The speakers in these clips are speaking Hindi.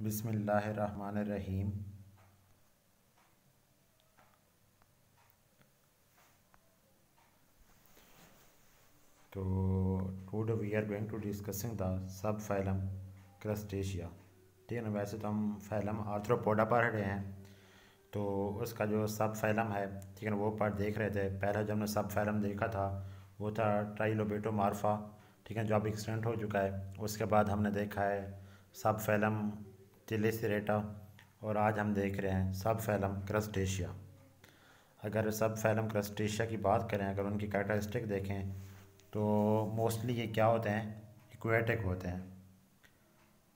बिस्मिल्लाहिर्रहमानिर्रहीम। तो today we are going to discussing the sub phylum crustacea. ठीक है ना। वैसे तो हम फाइलम आर्थ्रोपोडा पढ़ रहे हैं, तो उसका जो सब फाइलम है, ठीक है ना, वो पार्ट देख रहे थे। पहला जब हमने सब फाइलम देखा था वो था ट्राइलोबेटोमार्फा, ठीक है, जो अब एक्सटेंट हो चुका है। उसके बाद हमने देखा है सब फाइलम टिलेसिरेटा, और आज हम देख रहे हैं सब फाइलम क्रस्टेशिया। अगर सब फाइलम क्रस्टेशिया की बात करें, अगर उनकी कैरेक्टरिस्टिक देखें तो मोस्टली ये क्या होते हैं, इक्वेटिक होते हैं।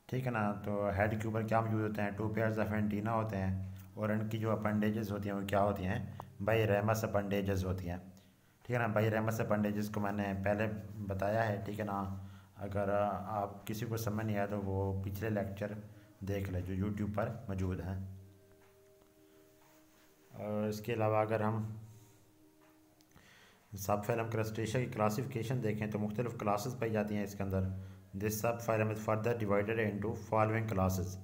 ठीक है ना। तो हेड के ऊपर क्या मौजूद होते हैं, 2 पेयर्स ऑफ एंटीना होते हैं, और इनकी जो अपेंडेजेस होती हैं वो क्या होती हैं, बाईरेमस अपेंडेजेस होती हैं। ठीक है ना। बाईरेमस अपेंडेजेस को मैंने पहले बताया है, ठीक है ना। अगर आप किसी को समझ नहीं आया तो वो पिछले लेक्चर देख लें जो यूट्यूब पर मौजूद हैं। और इसके अलावा अगर हम सब फाइलम क्रस्टेशिया की क्लासिफिकेशन देखें तो मुख्तलिफ क्लासेस पाई जाती हैं इसके अंदर। दिस सब phylum is further divided into following classes.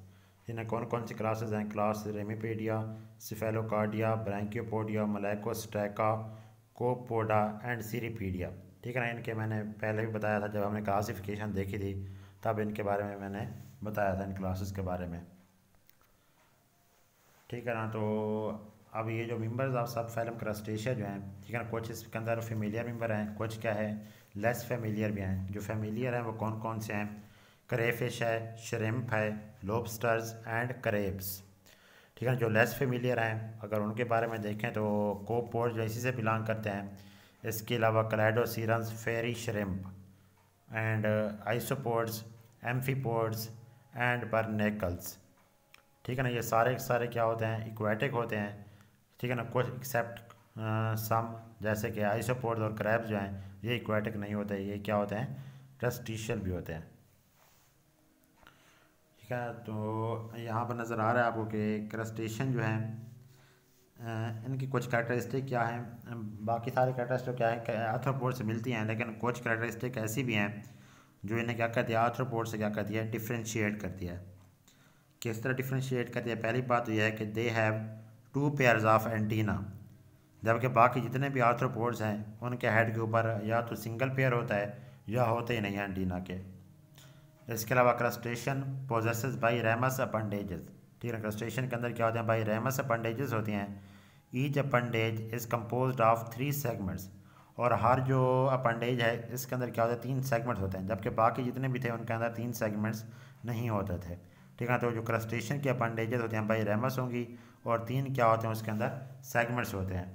इन्हें कौन कौन सी क्लासेस हैं, क्लास रेमिपेडिया, सिफेलोकार्डिया, ब्रैंकियोपोडिया, मलैकोस्ट्रैका, कोपोडा एंड सीरीपीडिया। ठीक है ना। इनके मैंने पहले भी बताया था, जब हमने क्लासिफिकेशन देखी थी तब इनके बारे में मैंने बताया था, इन क्लासेस के बारे में। ठीक है ना। तो अब ये जो मेंबर्स ऑफ सब फाइलम क्रस्टेशिया जो हैं, ठीक है ना, कुछ इसके अंदर फेमिलियर मेंबर हैं, कुछ क्या है लेस फेमिलियर भी हैं। जो फेमिलियर हैं वो कौन कौन से हैं, क्रेफिश है, श्रिम्प है, लोबस्टर्स एंड क्रेब्स। ठीक है ना। जो लेस फेमिलियर हैं अगर उनके बारे में देखें तो कोपोड जो इसी से बिलोंग करते हैं। इसके अलावा cladocerans, fairy shrimp and isopods, amphipods and barnacles. ठीक है ना। ये सारे के सारे क्या होते हैं, इक्वेटिक होते हैं। ठीक है ना। कुछ एक्सेप्ट सम, जैसे कि आइसोपोड्स और क्रैब्स जो हैं ये इक्वेटिक नहीं होते, ये क्या होते हैं, क्रस्टेशियल भी होते हैं। ठीक है। तो यहाँ पर नज़र आ रहा है आपको कि क्रस्टेशियन जो हैं इनकी कुछ कैरेक्टरिस्टिक क्या हैं। बाकी सारे कैरेक्टरिस्टिक क्या है आर्थ्रोपोड से मिलती हैं, लेकिन कुछ कैरेक्टरिस्टिक ऐसी भी हैं जो इन्हें क्या करती है, आर्थ्रोपोड से क्या करती है, डिफ्रेंशिएट करती है। किस तरह डिफ्रेंशिएट करती है, पहली बात तो यह है कि they have 2 pairs of antenna, जबकि बाकी जितने भी आर्थ्रोपोड्स हैं उनके हेड के ऊपर या तो सिंगल पेयर होता है या होते ही नहीं हैं एंटीना के। इसके अलावा crustacean possesses by ramus appendages. ठीक है। क्रस्टेशियन के अंदर क्या होते हैं, बाई रेमस अपेंडेजेस होती हैं। Each appendage is composed of 3 segments, और हर जो अपेंडेज है इसके अंदर क्या होता है, 3 सेगमेंट्स होते हैं, जबकि बाकी जितने भी थे उनके अंदर 3 सेगमेंट्स नहीं होते थे। ठीक है। तो जो क्रस्टेशियन की अपेंडेजेस होती हैं बाई रेमस होंगी, और 3 क्या होते हैं उसके अंदर, सेगमेंट्स होते हैं।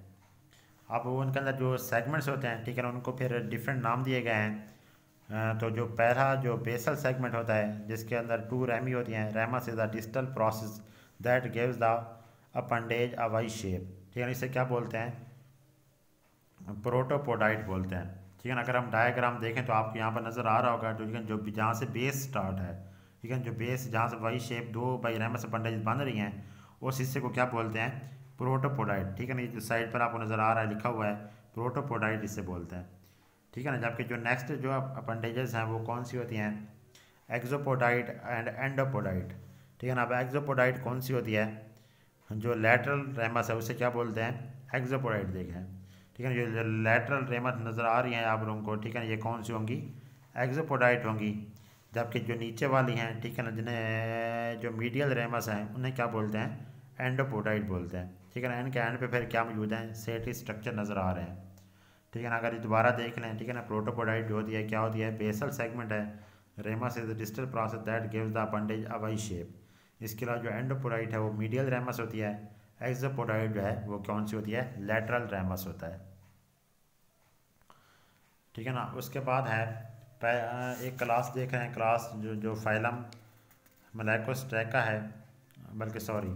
अब वो उनके अंदर जो सेगमेंट्स होते हैं, ठीक है ना, उनको फिर डिफरेंट नाम दिए गए हैं। तो जो पहला जो बेसल सेगमेंट होता है जिसके अंदर 2 रेमी होती हैं, ramus is the distal process that gives the appendage a Y shape. ठीक है ना। इसे क्या बोलते हैं, प्रोटोपोडाइट बोलते हैं। ठीक है ना। अगर हम डायग्राम देखें तो आपको यहाँ पर नज़र आ रहा होगा, जो जहाँ से बेस स्टार्ट है, ठीक है, जो बेस जहाँ से Y shape 2 biramous appendage बन रही हैं, उस हिस्से को क्या बोलते हैं, प्रोटोपोडाइट। ठीक है ना। ये जो साइड पर आपको नज़र आ रहा है लिखा हुआ है प्रोटोपोडाइट, इसे बोलते हैं। ठीक है ना। जबकि जो नेक्स्ट जो अपेंडेजेस हैं वो कौन सी होती हैं, एक्सोपोडाइट एंड एंडोपोडाइट। ठीक है ना। अब एक्सोपोडाइट कौन सी होती है, जो लेटरल रेमस है उसे क्या बोलते हैं, एक्सोपोडाइट देखें। ठीक है ना। जो लेटरल रेमस नज़र आ रही हैं आप लोगों को, ठीक है ना, ये कौन सी होंगी, एक्सोपोडाइट होंगी। जबकि जो नीचे वाली हैं, ठीक है ना, जिन्हें जो मीडियल रेमस हैं उन्हें क्या बोलते हैं, एंडोपोडाइट बोलते हैं। ठीक है ना। इनके एंड पे फिर क्या मौजूद हैं, सेटी स्ट्रक्चर नज़र आ रहे हैं। ठीक है ना। अगर ये दोबारा देख लें, ठीक है ना, प्रोटोपोडाइट जो होती है क्या होती है, बेसल सेगमेंट है, ramus is the distal process that gives the appendage a Y shape. इसके अलावा जो एंडोपोडाइट है वो मीडियल रेमस होती है, एक्सोपोडाइट जो है वो कौन सी होती है, लेटरल रेमस होता है। ठीक है ना। उसके बाद है एक क्लास देख रहे हैं, क्लास जो फाइलम मलैकोस्ट्रैका है, बल्कि सॉरी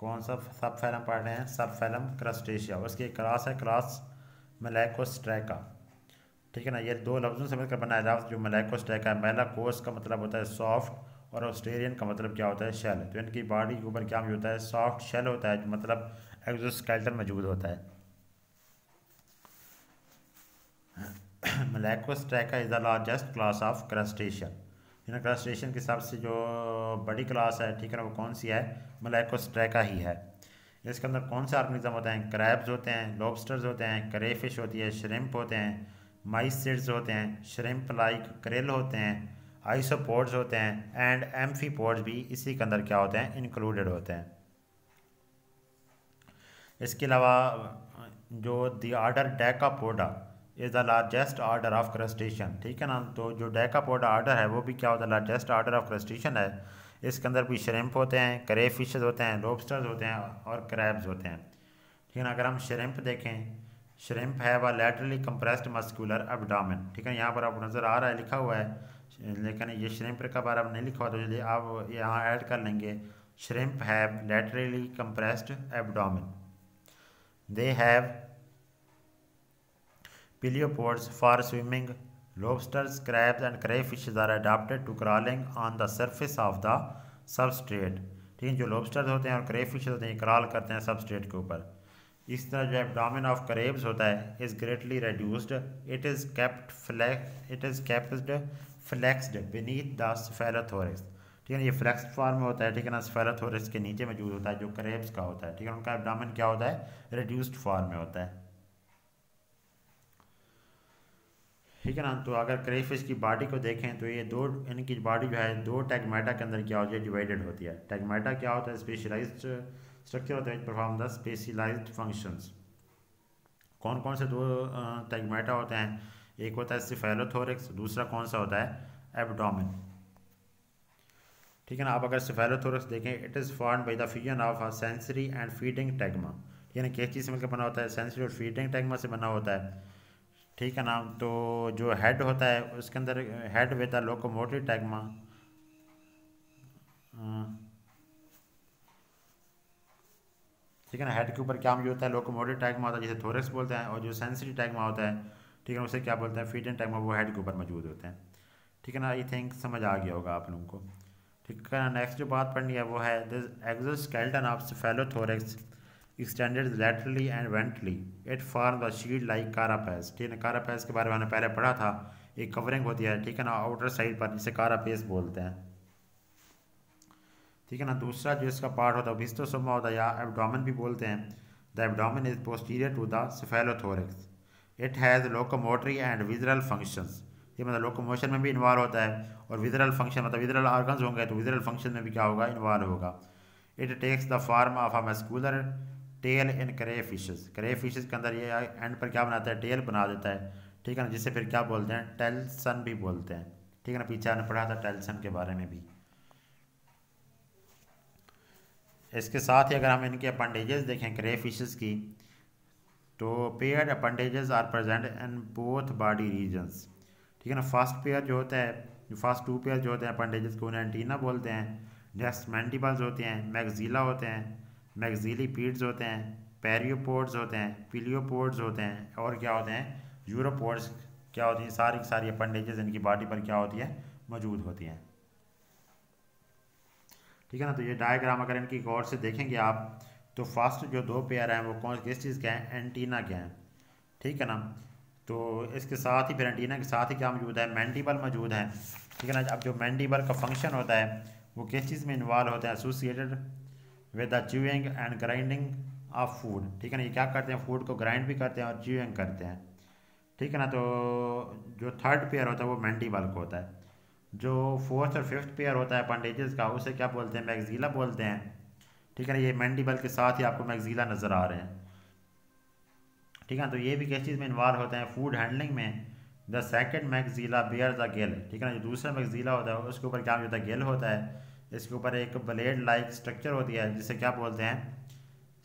कौन सा सब फाइलम पढ़ रहे हैं, सब फाइलम क्रस्टेशिया, उसकी एक क्लास है, क्लास मलैकोस्ट्रैका। ठीक है ना। ये 2 लफ्ज़ों से मिलकर बनाया जाता है। जो मलैकोस्ट्रैका है, मेलाकोस का मतलब होता है सॉफ्ट, और ऑस्ट्रेलियन का मतलब क्या होता है, शेल। तो इनकी बॉडी के ऊपर क्या मौजूद होता है, सॉफ्ट शेल होता है, मतलब एक्सोस्केलेटन मौजूद होता है। Malacostraca is the largest class of crustacean. इन क्रस्टेशियन के हिसाब से जो बड़ी क्लास है, ठीक है ना, वो कौन सी है, मोलैकोस्ट्रैका ही है। इसके अंदर कौन से ऑर्गेनिज्म होते हैं, क्रैब्स होते हैं, लॉबस्टर्स होते हैं, करे फिश होती है, श्रिम्प होते हैं, माइसिड्स होते हैं, श्रिम्प लाइक क्रिल होते हैं, आइसोपोड्स होते हैं एंड एम्फीपोड्स भी इसी के अंदर क्या होते हैं, इंक्लूडेड होते हैं। इसके अलावा जो the order decapoda is the largest order of crustacean, ठीक है ना, तो जो डेकापोडा ऑर्डर है वो भी क्या होता है, लार्जेस्ट ऑर्डर ऑफ क्रस्टेशियन है। इसके अंदर भी श्रिम्प होते हैं, करे फिशेज होते हैं, लॉबस्टर्स होते हैं और क्रैब्स होते हैं, ठीक है ना। अगर हम श्रिम्प देखें, श्रिम्प है व लैटरली कंप्रेस्ड मस्कुलर एब्डोमेन, ठीक है, यहाँ पर आपको नज़र आ रहा है, लिखा हुआ है, लेकिन ये श्रिम्प का बारे में नहीं लिखा हुआ, तो इसलिए आप यहाँ ऐड कर लेंगे, shrimp have laterally compressed abdomen, they have Peleopods for swimming. Lobsters, crabs and crayfishes are adapted to crawling on the surface of the substrate. ठीक है, जो lobsters होते हैं और crayfish होते हैं क्रॉल करते हैं सबस्ट्रेट के ऊपर। इस तरह जो एब्डोमेन ऑफ crabs होता है is greatly reduced. It is kept flexed beneath the cephalothorax. ठीक है ना, ये फ्लेक्स्ड फॉर्म में होता है, ठीक है ना, स्फेरोथोरस के नीचे मौजूद होता है, जो क्रेब्स का होता है, ठीक है, उनका एब्डोमेन क्या होता है, रिड्यूस्ड फॉर्म में होता है, ठीक है ना। तो अगर क्रेफिश की बॉडी को देखें तो ये दो, इनकी बॉडी जो है दो टैगमेटा के अंदर क्या होती है, डिवाइडेड होती है। टैगमेटा क्या होता है, स्पेशलाइज्ड स्ट्रक्चर होता है, परफॉर्म द स्पेशलाइज्ड फंक्शंस। कौन कौन से दो टैगमेटा होते हैं, एक होता है सेफेलोथोरैक्स, दूसरा कौन सा होता है, एब्डोमेन, ठीक है ना। आप अगर सेफेलोथोरैक्स देखें, it is formed by the fusion of a sensory and feeding tagma, यानी किस चीज़ से मिलकर बना होता है, सेंसरी और फीडिंग टैगमा से बना होता है, ठीक है ना। तो जो हेड होता है उसके अंदर हेड विद द लोकोमोटिव टैगमा, ठीक है ना, हेड के ऊपर क्या मौजूद होता है, लोकोमोटिव टैगमा होता है जिसे थोरैक्स बोलते हैं, और जो सेंसरी टैगमा होता है, ठीक है, उसे क्या बोलते हैं, फीडिंग टैगमा, वो हेड के ऊपर मौजूद होते हैं, ठीक है ना। आई थिंक समझ आ गया होगा आप लोगों को, ठीक है ना। नेक्स्ट जो बात पढ़नी है वो है this exoskeleton of cephalothorax extended laterally and ventrally. It forms a shield like carapace, ठीक है ना। carapace के बारे में हमने पहले पढ़ा था, एक कवरिंग होती है, ठीक है ना, आउटर साइड पर, जिसे carapace बोलते हैं, ठीक है ना। दूसरा जो इसका पार्ट होता है विस्टोसोमा होता है, या एब्डोमेन भी बोलते हैं। The abdomen is posterior to the cephalothorax. It has locomotory and visceral functions, ये मतलब लोकोमोशन में भी इन्वॉल्व होता है, और विजरल फंक्शन मतलब विजरल ऑर्गन्स होंगे तो विजरल फंक्शन में भी क्या होगा, इन्वॉल्व होगा। It takes the form of a muscular tail in crayfishes, करे फिशेस के अंदर ये एंड पर क्या बनाता है, टेल बना देता है, ठीक है ना, जिसे फिर क्या बोलते हैं, टेल्सन भी बोलते हैं, ठीक है ना। पीछे हमने पढ़ा था टेल्सन के बारे में भी। इसके साथ ही अगर हम इनके अपेंडेजेस देखें करे फिशेस की, तो paired appendages are present in both body regions, ठीक है ना। फर्स्ट पेयर जो होता है, जो फर्स्ट टू पेयर जो होते हैं अपेंडेजेस को, उन्हें एंटीना बोलते हैं। नेक्स्ट मैंडिबल्स होते हैं, मैक्सिला होते हैं, मैक्सिली पीड्स होते हैं, पेरियोपोड्स होते हैं, पिलियोपोड्स होते हैं, और क्या होते हैं, यूरोपोड्स क्या होती हैं, सारी की सारी अपेंडेजेस इनकी बॉडी पर क्या होती है, मौजूद होती हैं, ठीक है ना। तो ये डायग्राम अगर इनकी गौर से देखेंगे आप, तो फर्स्ट जो दो पेयर हैं वो कौन किस चीज़ के हैं, एंटीना के हैं, ठीक है ना। तो इसके साथ ही फिर एंटीना के साथ ही क्या मौजूद है, मैंडिबल मौजूद है, ठीक है ना। अब जो मैंडिबल का फंक्शन होता है वो किस चीज़ में इन्वॉल्व होता है, associated with the chewing and grinding of food, ठीक है ना। ये क्या करते हैं, फूड को ग्राइंड भी करते हैं और च्यूइंग करते हैं, ठीक है ना। तो जो थर्ड पेयर होता है वो मैंडिबल को होता है। जो फोर्थ और फिफ्थ पेयर होता है अपेंडेजेस का, उसे क्या बोलते हैं, मैक्सिला बोलते हैं, ठीक है ना। ये मैंडिबल के साथ ही आपको मैक्सिला नज़र आ रहे हैं, ठीक है ना। तो ये भी किस चीज़ में इन्वॉल्व होते हैं, फूड हैंडलिंग में। The second maxilla bear the gill, ठीक है ना। जो दूसरा मैक्सिला होता है उसके ऊपर क्या होता है, गिल होता है। इसके ऊपर एक ब्लेड लाइक स्ट्रक्चर होती है जिसे क्या बोलते हैं,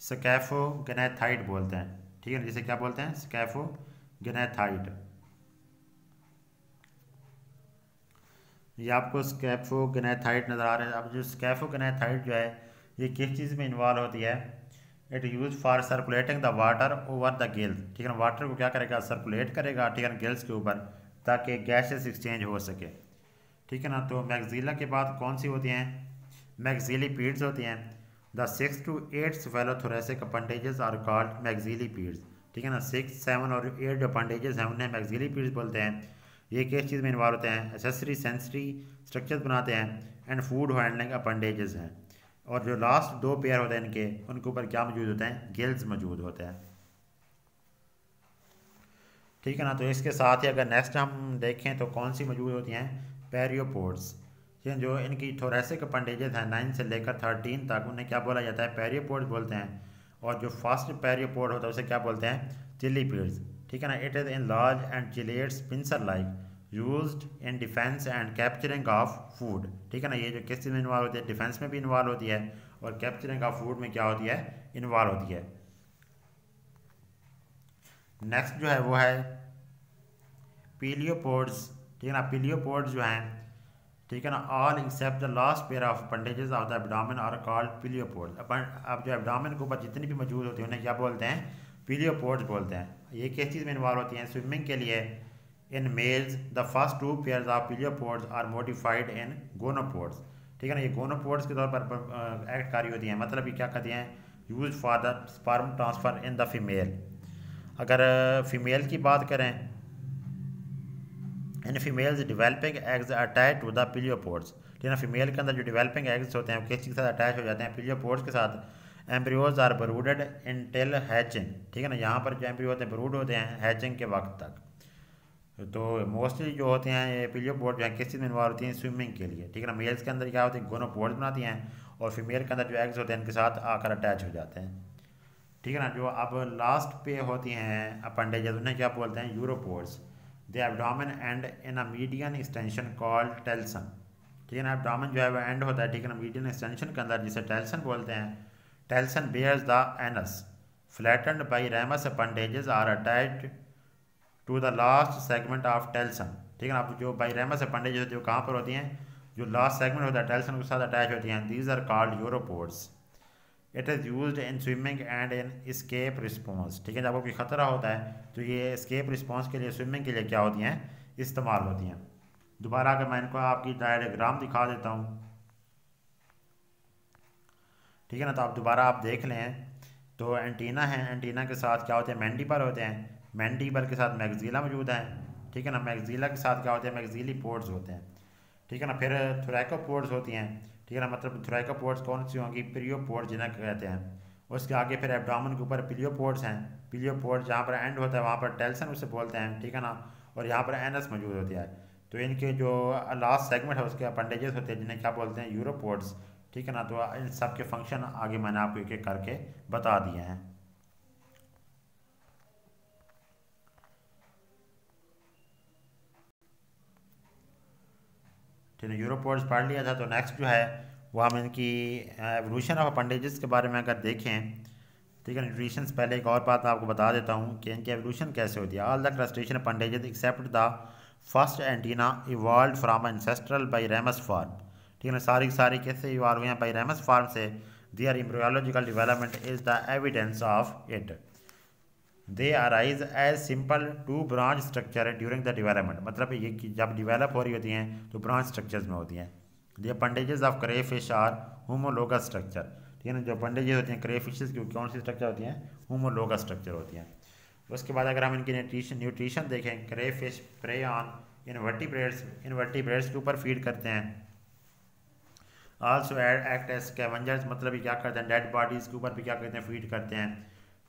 स्कैफोगनेथाइट बोलते हैं, ठीक है ना, जिसे क्या बोलते हैं, स्कैफोगनेथाइट। ये आपको स्कैफोगनेथाइट नज़र आ रहा है। अब जो स्कैफोगनेथाइट जो है ये किस चीज़ में इन्वॉल्व होती है, it use for circulating the water over the gills, ठीक है ना। वाटर को क्या करेगा, सर्कुलेट करेगा, ठीक है ना, गिल्स के ऊपर, ताकि गैसेस एक्सचेंज हो सके, ठीक है ना। तो मैक्सिला के बाद कौन सी होती हैं, मैक्सिली पीड्स होती हैं। The 6 to 8 cephalothoracic appendages are called maxillipeds, ठीक है ना। 6, 7 और 8 जो अपेंडेजेस हैं उन्हें मैक्सिली पीड्स बोलते हैं। ये किस चीज़ में इन्वॉल्व होते हैं? एसेसरी सेंसरी स्ट्रक्चर्स बनाते हैं एंड फूड हैंडलिंग अपेंडेजेस हैं। और जो लास्ट दो पेयर होते हैं इनके, उनके ऊपर क्या मौजूद होते हैं? गिल्स मौजूद होते हैं। ठीक है ना। तो इसके साथ ही अगर नेक्स्ट हम देखें तो कौन सी मौजूद होती हैं? पेरियोपोड्स। ठीक है, जो इनकी थोरेसिक अपेंडेजेस हैं 9 से लेकर 13 तक, उन्हें क्या बोला जाता है? पेरियोपोड्स बोलते हैं। और जो फर्स्ट पेरियोपोड होता है उसे क्या बोलते हैं? चिलीपीड्स। ठीक है ना। It is in large and chelates pincer like used in defence and capturing of food. ठीक है ना। ये जो किस चीज़ में इन्वॉल्व होती है? डिफेंस में भी इन्वॉल्व होती है और कैप्चरिंग ऑफ फूड में क्या होती है? इन्वॉल्व होती है। नेक्स्ट जो है वो है पीलियोपोड्स। ठीक है ना। पीलियोपोड्स जो हैं, ठीक है ना, all except the last pair of appendages of the abdomen are called pleopods. अब जो एब्डोमेन के ऊपर जितनी भी मौजूद होती है उन्हें क्या बोलते हैं? पीलियोपोड्स बोलते हैं। ये किस चीज़ में इन्वॉल्व होती हैं? स्विमिंग के लिए। In males the first two pairs of pleopods are modified in gonopods. ठीक है ना। ये गोनोपोड्स के तौर पर एक्ट कारी होती हैं। मतलब ये क्या करती हैं? Use for the sperm transfer in the female. अगर फीमेल की बात करें, in females developing eggs attach to the pleopods. ठीक है ना। फीमेल के अंदर जो डिवेलपिंग एग्स होते हैं वो किस चीज़ के साथ अटैच हो जाते हैं? पीलियोपोड्स के साथ। Embryos are brooded in till hatching. ठीक है ना। यहाँ पर जो एम्ब्रियो होते हैं ब्रूड होते हैं हैचिंग के वक्त तक। तो मोस्टली जो होते हैं ये पीलियोपोड जो है किस चीज़ में इन्वॉल्व होती हैं? स्विमिंग के लिए। ठीक है ना। मेल्स के अंदर क्या होती है? गोनोपोड्स बनाती हैं और फीमेल के अंदर जो एग्स होते हैं इनके साथ आकर अटैच हो जाते हैं। ठीक है ना। जो अब लास्ट पे होती हैं अपेंडेजेस उन्हें क्या बोलते हैं? Uropods. The abdomen and in a median extension called telson. ठीक है ना। एब्डोमेन जो है वो एंड होता है, ठीक है ना, मीडियन एक्सटेंशन के अंदर, जिसे टेल्सन बोलते हैं। Telson bears the anus flattened biramous appendages are attached to the last segment of telson. ठीक है ना। अब जो बाई रेमस अपेंडेजेस होती है वो कहाँ पर होती हैं? जो लास्ट सेगमेंट होता है टेल्सन के साथ अटैच होती हैं। These are called uropods. It is use in swimming and in escape response. ठीक है। जब कोई ख़तरा होता है तो ये स्केप रिस्पॉन्स के लिए, स्विमिंग के लिए क्या होती हैं? इस्तेमाल होती हैं। दोबारा अगर मैं इनको आपकी डायग्राम दिखा देता हूँ, ठीक है ना, तो आप दोबारा आप देख लें तो एंटीना है, एंटीना के साथ क्या होते हैं? मैंडिबल होते हैं, मैंडिबल के साथ मैक्सिला मौजूद है। ठीक है ना। मैक्सिला के साथ क्या होते हैं? मैक्सिली पोर्ट्स होते हैं। ठीक है ना। फिर थोरैकोपोड्स होती हैं। ठीक है ना। मतलब थोरैकोपोड्स कौन सी होंगी? पीलियोपोड्स जिन्हें कहते हैं। उसके आगे फिर एब्डोमेन के ऊपर पीलियोपोड्स हैं। पीलियोपोड्स जहाँ पर एंड होता है वहाँ पर टेल्सन उसे बोलते हैं। ठीक है ना। और यहाँ पर एनस मौजूद होती है। तो इनके जो लास्ट सेगमेंट है उसके अपेंडेजेस होते हैं जिन्हें क्या बोलते हैं? यूरोपोड्स। ठीक है ना। तो इन सब के फंक्शन आगे मैंने आपको एक एक करके बता दिए हैं। ठीक है। यूरोपोड्स पढ़ लिया था। तो नेक्स्ट जो है वो हम इनकी एवोल्यूशन ऑफ अपेंडेजेस के बारे में अगर देखें, ठीक है। न्यूट्रिशन से पहले एक और बात मैं आपको बता देता हूँ कि इनकी एवोल्यूशन कैसे होती है। All the crustacean appendages except the first antenna evolve from ancestral biramous form. ठीक है ना। सारी की सारी कैसे इवॉल्व हुई हैं? बाई रेमस फॉर्म से। Their embryological development is the evidence of it. They arise as simple two branch structure during the development. मतलब ये कि जब डिवेलप हो रही होती हैं तो ब्रांच स्ट्रक्चर्स में होती हैं। The appendages of crayfish are homologous structure. ठीक है ना। जो अपेंडेजेस होती हैं क्रे फिशेस की कौन सी स्ट्रक्चर होती हैं? होमोलोगस स्ट्रक्चर होती हैं। उसके बाद अगर हम इनकी न्यूट्रिशन देखें, crayfish prey on invertebrates, invertebrates के ऊपर फीड करते हैं। Also act as scavengers. मतलब ये क्या करते हैं? डेड बॉडीज़ के ऊपर भी क्या करते हैं? फीड करते हैं।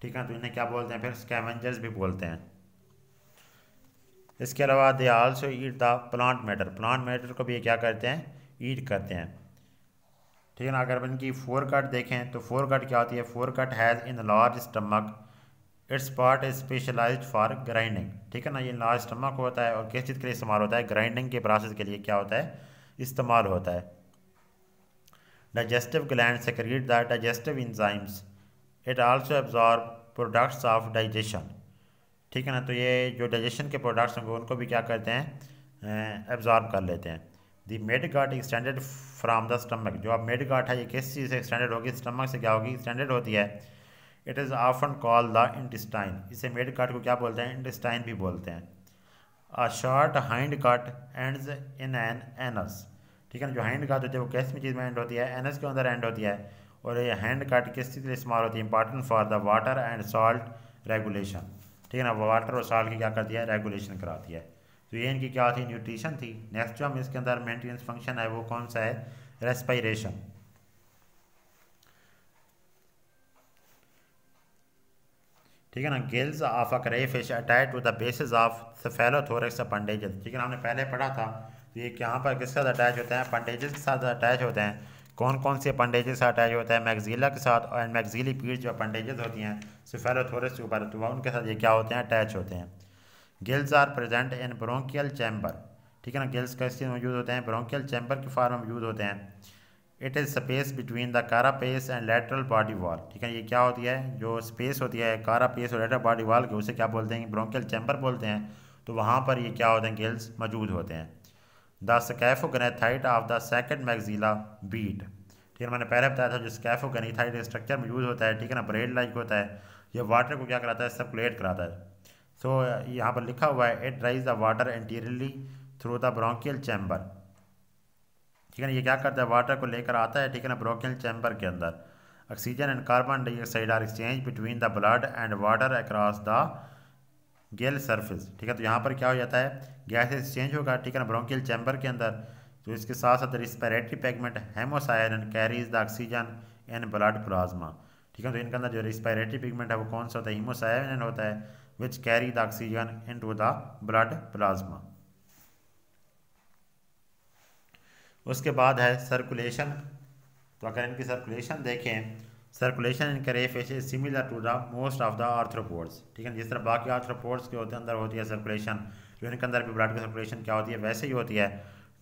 ठीक है। तो इन्हें क्या बोलते हैं? फिर स्कैवेंजर्स भी बोलते हैं। इसके अलावा they also eat the plant matter. Plant matter को भी ये क्या करते हैं? ईट करते हैं। ठीक है ना। अगर इनकी फोर कट देखें तो फोर कट क्या होती है? Foregut has in large stomach its part is specialized for grinding. ठीक है ना। ये लार्ज स्टमक होता है और किस चीज़ के लिए इस्तेमाल होता है? ग्राइंडिंग के प्रोसेस के लिए क्या होता है? इस्तेमाल होता है। Digestive gland secret the digestive enzymes. It also absorb products of digestion. ठीक है ना। तो ये जो डाइजेशन के प्रोडक्ट्स होंगे उनको भी क्या करते हैं? एब्जॉर्ब कर लेते हैं। The mid gut extended from the stomach. जो अब मिड गट है ये किस चीज़ से एक्सटेंडेड होगी? स्टमक से क्या होगी? एक्सटेंडेड होती है। It is often call the intestine. इसे मिड कट को क्या बोलते हैं? इंटेस्टाइन भी बोलते हैं। A short hind cut ends in an anus. ठीक है ना। जो हाइंड कट होती है वो किस चीज़ में एंड होती है? एनस के अंदर एंड होती है। और ये हैंड कट किस चीज़ के लिए इस्तेमाल होती है? Important for the water and salt regulation. ठीक है ना। वाटर और सॉल्ट की क्या करती है? रेगुलेशन कराती है। तो ये इनकी क्या थी, न्यूट्रिशन थी। नेक्स्ट जो हम इसके अंदर मेंटेनेंस फंक्शन है वो कौन सा है, रेस्पिरेशन। ठीक है ना। Gills of a crayfish attach to the basis of cephalothorax appendages. ठीक है ना, हमने पहले पढ़ा था। तो ये यहाँ पर किसके साथ अटैच होते हैं, अपेंडेजेस के साथ अटैच होते हैं। कौन कौन से अपेंडेजेस से अटैच होता है, मैक्सिला के साथ, और मैक्सिली पीठ जो अपेंडेजेस होती हैं सेफेलोथोरैक्स के ऊपर, तो उनके साथ ये क्या होते हैं, अटैच होते हैं। Gills are present in bronchial chamber. ठीक है ना, गिल्स कैसे मौजूद होते हैं, ब्रोंकियल चैम्बर के फॉर्म में मौजूद होते हैं। It is space between the carapace and lateral body wall. ठीक है, ये क्या होती है, जो स्पेस होती है कारापेस और लेटरल बॉडी वॉल के, उसे क्या बोलते हैं, ब्रोंकियल चैम्बर बोलते हैं। तो वहाँ पर ये क्या होते हैं, गिल्स मौजूद होते हैं। The scaphognathite of the second maxilla beat. ठीक है, मैंने पहले बताया था जो स्कैफोगनेथाइट स्ट्रक्चर मौजूद होता है, ठीक है ना, ब्रेड लाइक होता है। ये वाटर को क्या कराता है, सर्कुलेट कराता है। सो यहाँ पर लिखा हुआ है, it ड्राइज the water anteriorly through the bronchial chamber. ठीक है ना, ये क्या करता है, वाटर को लेकर आता है, ठीक है ना, ब्रोंकियल चैम्बर के अंदर। Oxygen and carbon dioxide are exchange between the blood and water across the gill surface. ठीक है, तो यहाँ पर क्या हो जाता है, गैस एक्सचेंज होगा, ठीक है ना, ब्रोंकियल चैम्बर के अंदर। तो इसके साथ साथ respiratory pigment haemocyanin carries the oxygen in blood plasma. ठीक है, तो इनके अंदर जो रिस्पिरेटरी पिगमेंट है वो कौन सा होता है, हीमोसायरन होता है, which carry the oxygen into the blood plasma. उसके बाद है सर्कुलेशन। तो अगर इनकी सर्कुलेशन देखें, circulation in crayfish is similar to the most of the arthropods. ठीक है, जिस तरह बाकी आर्थ्रोपोड्स के होते हैं अंदर होती है सर्कुलेशन, तो इनके अंदर भी ब्लड की सर्कुलेशन क्या होती है, वैसे ही होती है।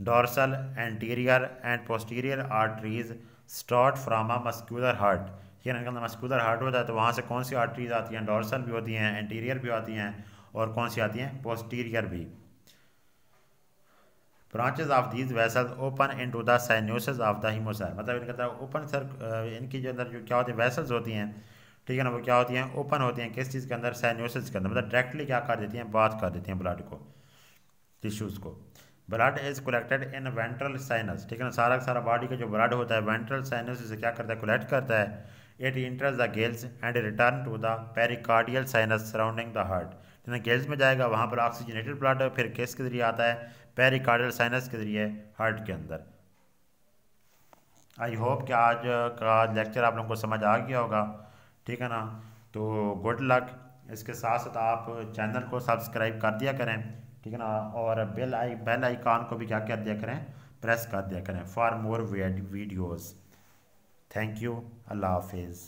Dorsal anterior and posterior arteries start from a muscular heart. ठीक है, इनके अंदर मस्कुलर हार्ट होता है, तो वहाँ से कौन सी आर्टरीज आती हैं, डोर्सल भी होती हैं, एंटीरियर भी आती हैं, और कौन सी आती हैं, पोस्टीरियर भी। Branches of these vessels open into the sinuses of the haemocoel. मतलब इनका तरह ओपन इनकी जो अंदर जो क्या होती है, वेसल्स होती हैं, ठीक है ना, वो क्या होती हैं, ओपन होती हैं। किस चीज़ के अंदर, साइनोसिस के अंदर। मतलब डायरेक्टली क्या कर देती हैं, बात कर देती हैं ब्लड को, टिश्यूज़ को। Blood is collected in ventral sinus. ठीक है ना, सारा का सारा बॉडी का जो ब्लड होता है वेंट्रल साइनस से क्या करता है, कलेक्ट करता है। It enters the gills and return to the pericardial sinus surrounding the heart. Gills में जाएगा, वहाँ पर ऑक्सीजनेटेड ब्लड फिर किस के जरिए आता है, पेरिकार्डियल साइनस के जरिए हार्ट के अंदर। आई होप कि आज का लेक्चर आप लोगों को समझ आ गया होगा। ठीक है ना, तो गुड लक। इसके साथ साथ आप चैनल को सब्सक्राइब कर दिया करें, ठीक है ना, और बेल आइकॉन को भी क्या कर दिया करें, प्रेस कर दिया करें for more videos. Thank you, अल्लाह हाफिज़।